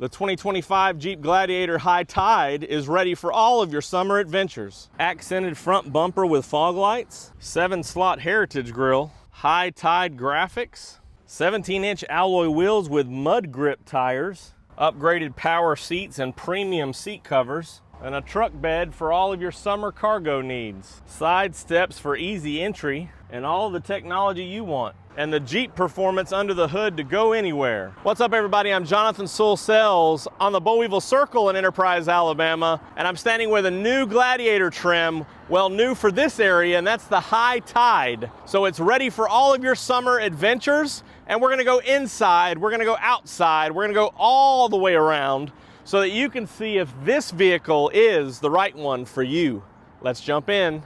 The 2025 Jeep Gladiator High Tide is ready for all of your summer adventures. Accented front bumper with fog lights, 7-slot heritage grille, High Tide graphics, 17-inch alloy wheels with mud grip tires, upgraded power seats and premium seat covers, and a truck bed for all of your summer cargo needs. Side steps for easy entry, and all the technology you want. And the Jeep performance under the hood to go anywhere. What's up, everybody? I'm Jonathan Sewell on the Boll Weevil Circle in Enterprise, Alabama, and I'm standing with a new Gladiator trim, well, new for this area, and that's the High Tide. So it's ready for all of your summer adventures, and we're gonna go inside, we're gonna go outside, we're gonna go all the way around so that you can see if this vehicle is the right one for you. Let's jump in.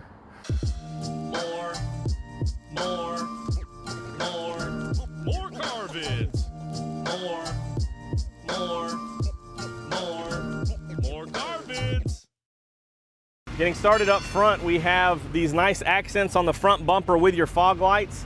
Getting started up front, we have these nice accents on the front bumper with your fog lights.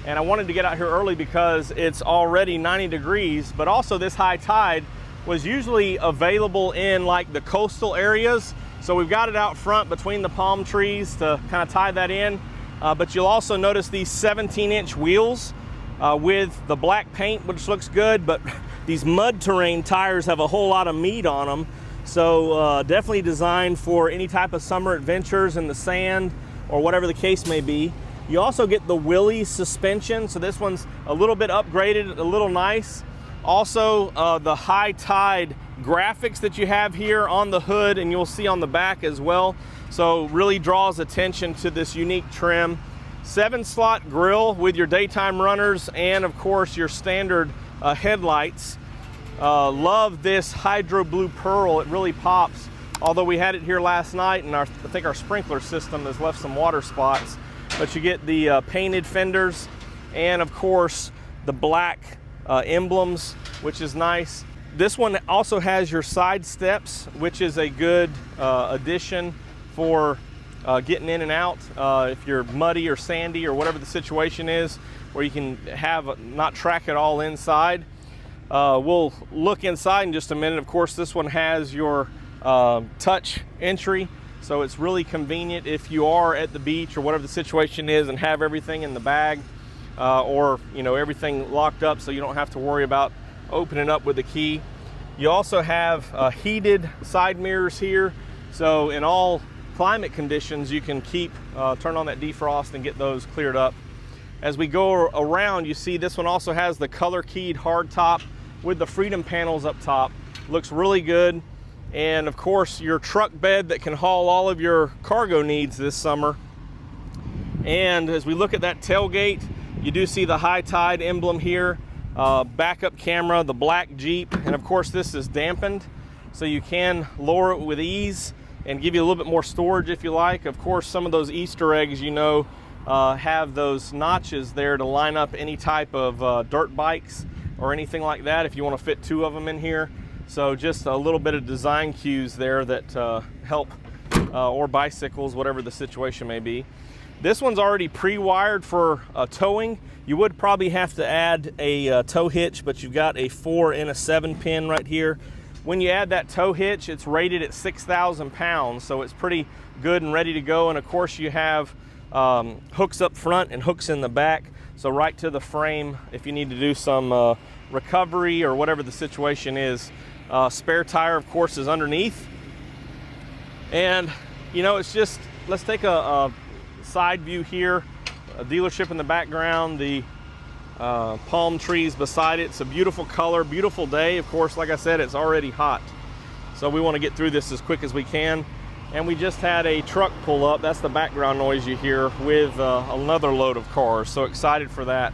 And I wanted to get out here early because it's already 90 degrees, but also this High Tide was usually available in like the coastal areas. So we've got it out front between the palm trees to kind of tie that in. But you'll also notice these 17-inch wheels with the black paint, which looks good, but these mud terrain tires have a whole lot of meat on them. So definitely designed for any type of summer adventures in the sand or whatever the case may be. You also get the Willys suspension, so this one's a little bit upgraded, a little nice. Also the High Tide graphics that you have here on the hood, and you'll see on the back as well. So really draws attention to this unique trim. 7-slot grille with your daytime runners and of course your standard headlights. Love this hydro blue pearl, it really pops. Although we had it here last night and I think our sprinkler system has left some water spots. But you get the painted fenders and of course the black emblems, which is nice. This one also has your side steps, which is a good addition for getting in and out if you're muddy or sandy or whatever the situation is, where you can have not track it all inside. We'll look inside in just a minute. Of course, this one has your touch entry, so it's really convenient if you are at the beach or whatever the situation is and have everything in the bag or everything locked up, so you don't have to worry about opening up with the key. You also have heated side mirrors here, so in all climate conditions you can turn on that defrost and get those cleared up. As we go around, you see this one also has the color keyed hardtop with the Freedom panels up top. Looks really good. And of course your truck bed that can haul all of your cargo needs this summer. And as we look at that tailgate, you do see the High Tide emblem here, backup camera, the black Jeep, and of course this is dampened, so you can lower it with ease and give you a little bit more storage if you like. Of course, some of those Easter eggs, have those notches there to line up any type of dirt bikes or anything like that if you want to fit 2 of them in here. So just a little bit of design cues there that help, or bicycles, whatever the situation may be. This one's already pre-wired for towing. You would probably have to add a tow hitch, but you've got a 4 and a 7 pin right here. When you add that tow hitch, it's rated at 6,000 pounds, so it's pretty good and ready to go. And of course you have hooks up front and hooks in the back, so right to the frame if you need to do some recovery or whatever the situation is. Spare tire, of course, is underneath. And it's just, let's take a side view here. A dealership in the background, the palm trees beside it. It's a beautiful color, beautiful day. Of course, like I said, it's already hot, so we want to get through this as quick as we can. And we just had a truck pull up. That's the background noise you hear with another load of cars. So excited for that.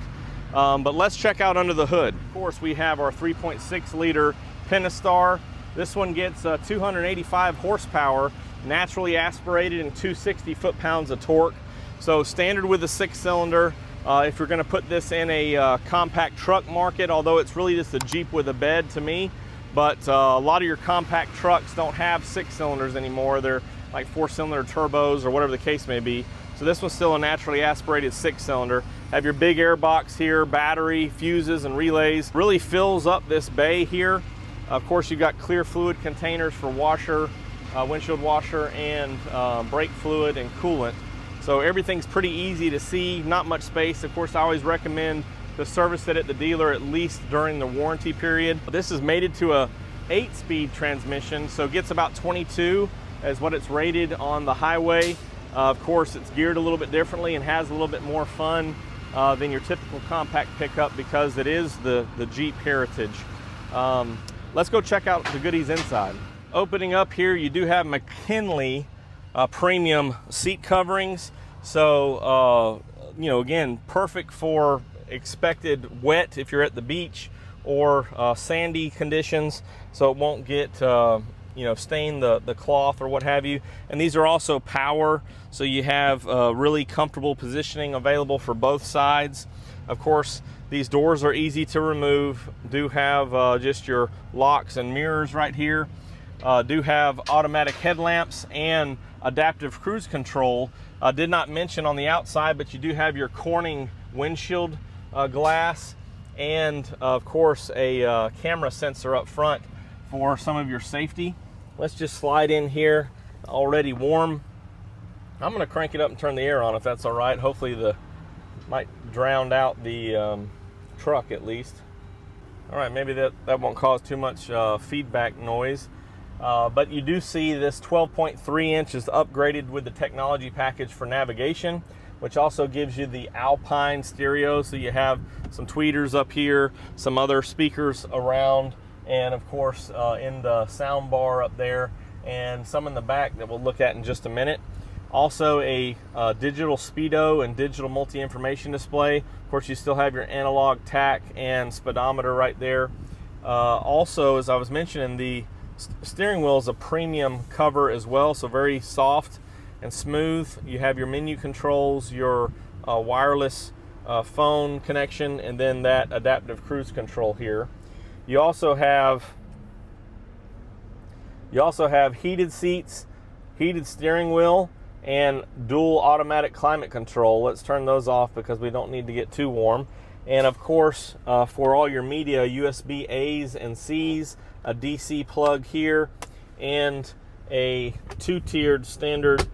But let's check out under the hood. Of course, we have our 3.6 liter Pentastar. This one gets 285 horsepower, naturally aspirated, and 260 foot-pounds of torque. So standard with a 6-cylinder. If you're going to put this in a compact truck market, although it's really just a Jeep with a bed to me, but a lot of your compact trucks don't have 6-cylinders anymore. They're like 4-cylinder turbos or whatever the case may be. So this one's still a naturally aspirated 6-cylinder. Have your big air box here, battery, fuses, and relays. Really fills up this bay here. Of course, you've got clear fluid containers for washer, windshield washer, and brake fluid and coolant. So everything's pretty easy to see, not much space. Of course, I always recommend to service it at the dealer at least during the warranty period. This is mated to a 8-speed transmission, so it gets about 22 as what it's rated on the highway. Of course, it's geared a little bit differently and has a little bit more fun than your typical compact pickup because it is the Jeep heritage. Let's go check out the goodies inside. Opening up here, you do have McKinley premium seat coverings. So, you know, again, perfect for expected wet if you're at the beach or sandy conditions, so it won't get you know, stain the cloth or what have you. And these are also power, so you have really comfortable positioning available for both sides. Of course, these doors are easy to remove. Do have just your locks and mirrors right here. Do have automatic headlamps and adaptive cruise control. Did not mention on the outside, but you do have your Corning windshield glass, and of course a camera sensor up front for some of your safety. Let's just slide in here, already warm. I'm gonna crank it up and turn the air on if that's all right. Hopefully might drown out the truck at least. All right, maybe that won't cause too much feedback noise. But you do see this 12.3 inch is upgraded with the technology package for navigation, which also gives you the Alpine stereo. So you have some tweeters up here, some other speakers around, and of course in the sound bar up there, and some in the back that we'll look at in just a minute. Also a digital speedo and digital multi-information display. Of course, you still have your analog tach and speedometer right there. Also, as I was mentioning, the steering wheel is a premium cover as well, so very soft and smooth. You have your menu controls, your wireless phone connection, and then that adaptive cruise control here. You also have heated seats, heated steering wheel, and dual automatic climate control. Let's turn those off because we don't need to get too warm. And of course, for all your media, USB A's and C's, a DC plug here, and a 2-tiered standard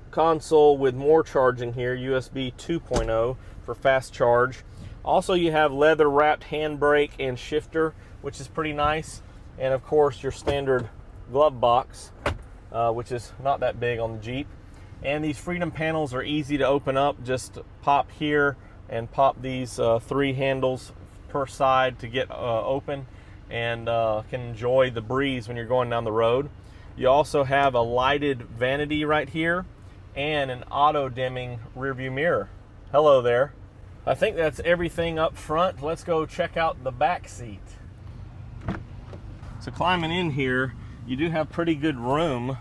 console with more charging here, USB 2.0 for fast charge. Also, you have leather wrapped handbrake and shifter, which is pretty nice. And of course, your standard glove box, which is not that big on the Jeep. And these Freedom panels are easy to open up. Just pop here and pop these 3 handles per side to get open, and can enjoy the breeze when you're going down the road. You also have a lighted vanity right here and an auto dimming rear view mirror. Hello there. I think that's everything up front. Let's go check out the back seat. So climbing in here, you do have pretty good room,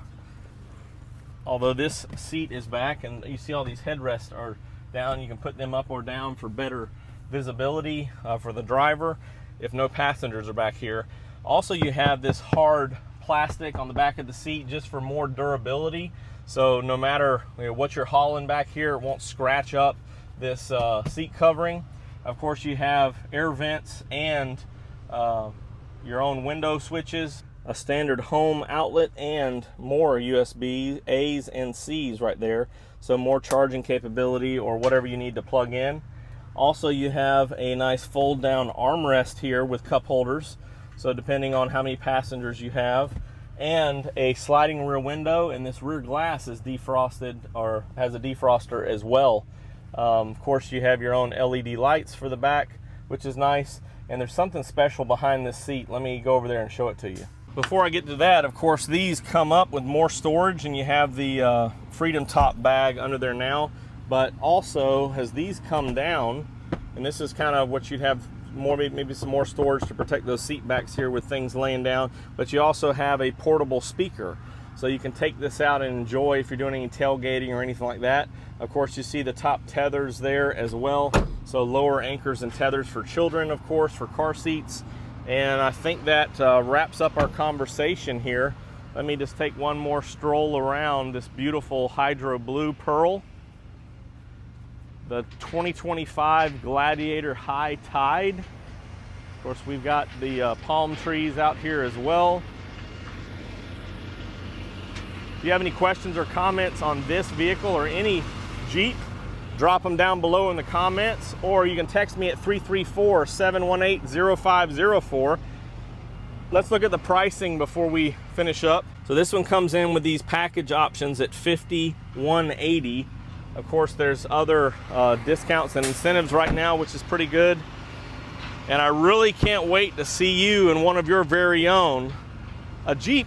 although this seat is back, and you see all these headrests are down. You can put them up or down for better visibility for the driver if no passengers are back here. Also, you have this hard plastic on the back of the seat just for more durability. So no matter what you're hauling back here, it won't scratch up this seat covering. Of course, you have air vents and your own window switches, a standard home outlet, and more USB A's and C's right there. So more charging capability or whatever you need to plug in. Also, you have a nice fold down armrest here with cup holders, so depending on how many passengers you have, and a sliding rear window, and this rear glass is defrosted or has a defroster as well. Of course, you have your own LED lights for the back, which is nice, and there's something special behind this seat. Let me go over there and show it to you. Before I get to that, of course, these come up with more storage, and you have the Freedom Top bag under there now. But also, as these come down, and this is kind of what you'd have more, maybe some more storage to protect those seat backs here with things laying down, but you also have a portable speaker. So you can take this out and enjoy if you're doing any tailgating or anything like that. Of course, you see the top tethers there as well. So lower anchors and tethers for children, of course, for car seats. And I think that wraps up our conversation here. Let me just take one more stroll around this beautiful hydro blue pearl. The 2025 Gladiator High Tide. Of course, we've got the palm trees out here as well. If you have any questions or comments on this vehicle or any Jeep, drop them down below in the comments, or you can text me at 334-718-0504. Let's look at the pricing before we finish up. So this one comes in with these package options at $5,180. Of course, there's other discounts and incentives right now, which is pretty good. And I really can't wait to see you in one of your very own, a Jeep